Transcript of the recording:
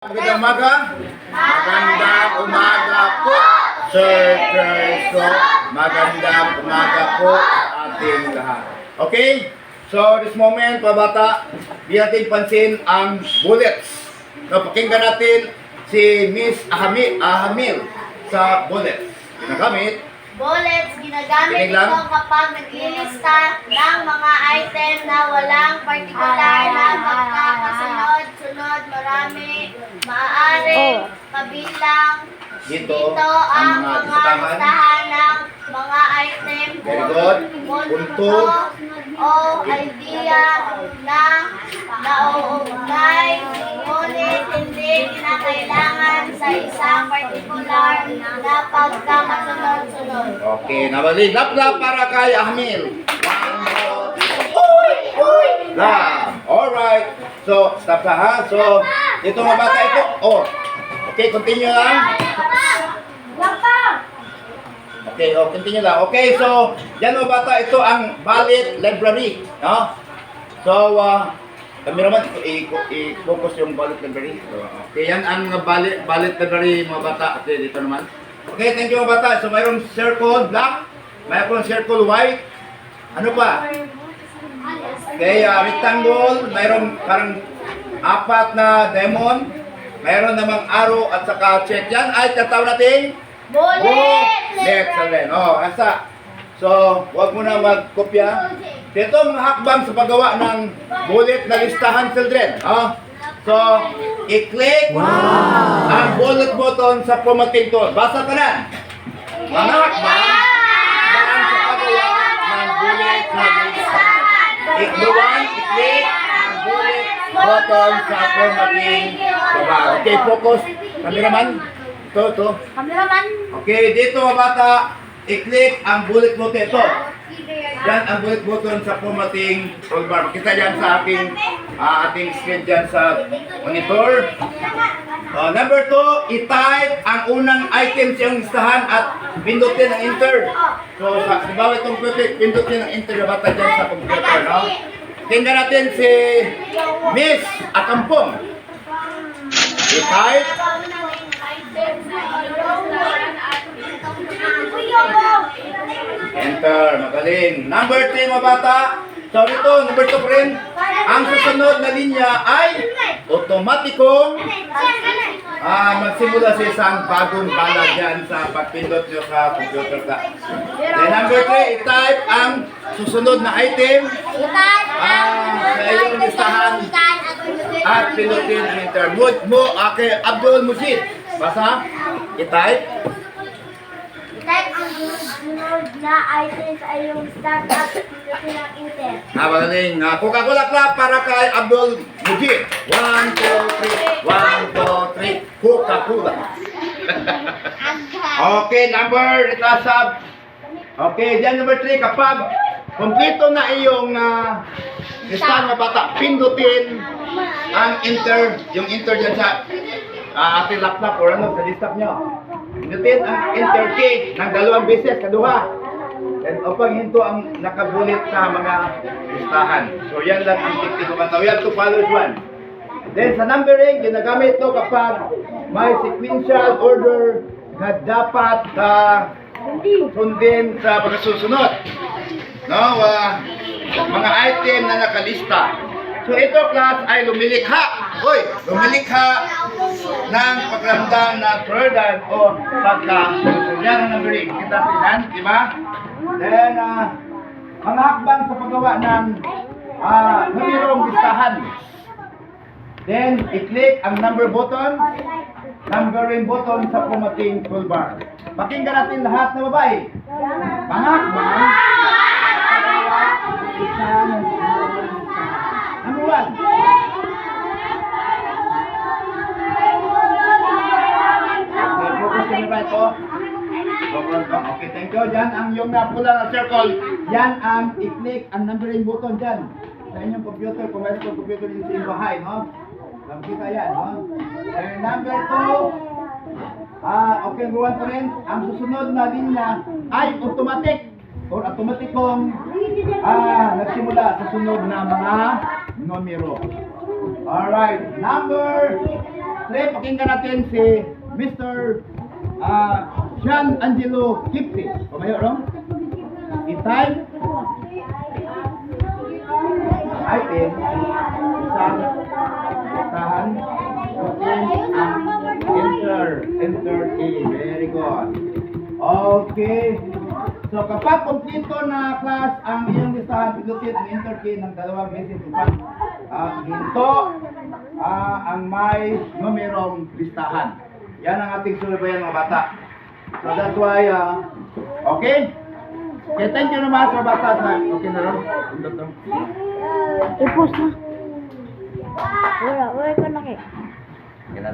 Magandang umaga. Magandang umaga po, Sir Terso. Magandang umaga po ating lahat. Okay? So, this moment, pabata, di natin pansin ang bullets. So, pakinggan natin si Miss Ahamil sa bullets. Ginagamit. Bullets, ginagamit Tingin lang. ito kapag naglilista ng mga item na walang partikular na magkakasunod-sunod, marami, maaari, kabilang. Dito, ang ang mga listahan ng mga item, Very good. punto o idea na nauugnay, ngunit hindi kinakailangan sa isang partikular na pagkakasunod-sunod. Okay, nabalik. Lap-lap para kay Ahamil. Alright. So, stop na ha. So, ito mga bata ito. Oh. Okay, continue lang. Okay, continue lang. Okay, so, yan mga bata, ito ang Ballet Library. No? So, kami naman, i-focus yung Ballet Library. So, okay, yan ang Ballet Library mga bata. Okay, dito naman. Okay, thank you mga bata. So, mayroong circle black, mayroong circle white. Ano pa? Okay, rectangle, mayroong parang apat na diamond, mayroon namang arrow at saka check. Yan ay tatawag natin bullet. Oh, asa. So, wag mo na magkopya. Ito mga hakbang sa paggawa ng bullet na listahan, children. Oh. So, i-click ang bullet button sa formatting tool. Basa ka na. Mga hakbang sa paggawa ng bullet na listahan. I-click ang bullet button sa formatting tool. Okay, focus. Cameraman. Ito. Cameraman. Okay, dito mga bata, i-click ang bullet button ito. Yan ang bullet button sa formatting toolbar. Makita dyan sa ating screen dyan sa monitor. Number 2, i-type ang unang item sa iyong listahan at pindutin ang enter. So, sa bawat computer, pindutin ang enter na bata dyan sa computer. No? Tingnan natin si Miss Akampong. I-type. Enter, magaling. Number 3 mga bata. So ito, number 2 rin. Ang susunod na linya ay otomatikong magsimula sa isang bagong bala dyan sa pagpindot nyo sa computer ka. Then number 3, i-type ang susunod na item sa iyong listahan at pindutin ang enter. Okay, Abdul Mujid. Basa, i-type. Type ang sunod na item sa iyong start at pindutin ang enter. Magaling. Coca-Cola clap para kay Abdul Mujid. 1, 2, 3. 1, 2, 3. Coca-Cola. Okay, number itasab. Okay, dyan number 3. Kapag kompleto na iyong listahan mga bata, pindutin ang enter. Yung enter dyan sa ating laptop or ano, sa desktop nyo. Pindutin ang enter key ng 2 beses, kaduha. And upang hinto ang nakabulit sa mga listahan. So yan lang ang technique ng we have to follow one. Then sa numbering, ginagamit ito kapag may sequential order na dapat sundin sa pagkasusunod. No, mga item na nakalista. So ito class ay lumilikha. Lumilikha ng pagramdam na prioridad o pagkasusunod. Yan ang numbering. Kita pinan, di ba? Then, mga hakbang sa paggawa ng numerong listahan. Then, i-click ang number button, numbering button sa formatting toolbar. Pakinggan natin lahat na babae. Mga hakbang sa paggawa ng listahan. Number 1. Okay, focus kami ba ito? Okay, thank you. Yan ang yung pula na circle. Yan ang i-click ang numbering button dyan. Sa inyong computer, kung mayroon kong computer dito sa inyong bahay, no? Lang kita yan, no? And number 2, okay, ruwan pa rin. Ang susunod na linya ay automatic or automatikong nagsimula sa sunod na mga numero. Alright, number 3, pakinggan natin si Mr. Jean Angelo Kipti. Kumayo, Rom? I-type. Item. Isang tahan. Enter. Enter A. Very good. Okay. So kapag kompleto na class ang iyong listahan, pinutin ang enter key ng dalawang message upang ginto ang may numerong listahan. Yan ang ating sulubayan mga bata. So that's why, okay? Okay, thank you naman sa bata. Okay na rin? Pindot na. I-post na. Wala ka na kayo. Okay na.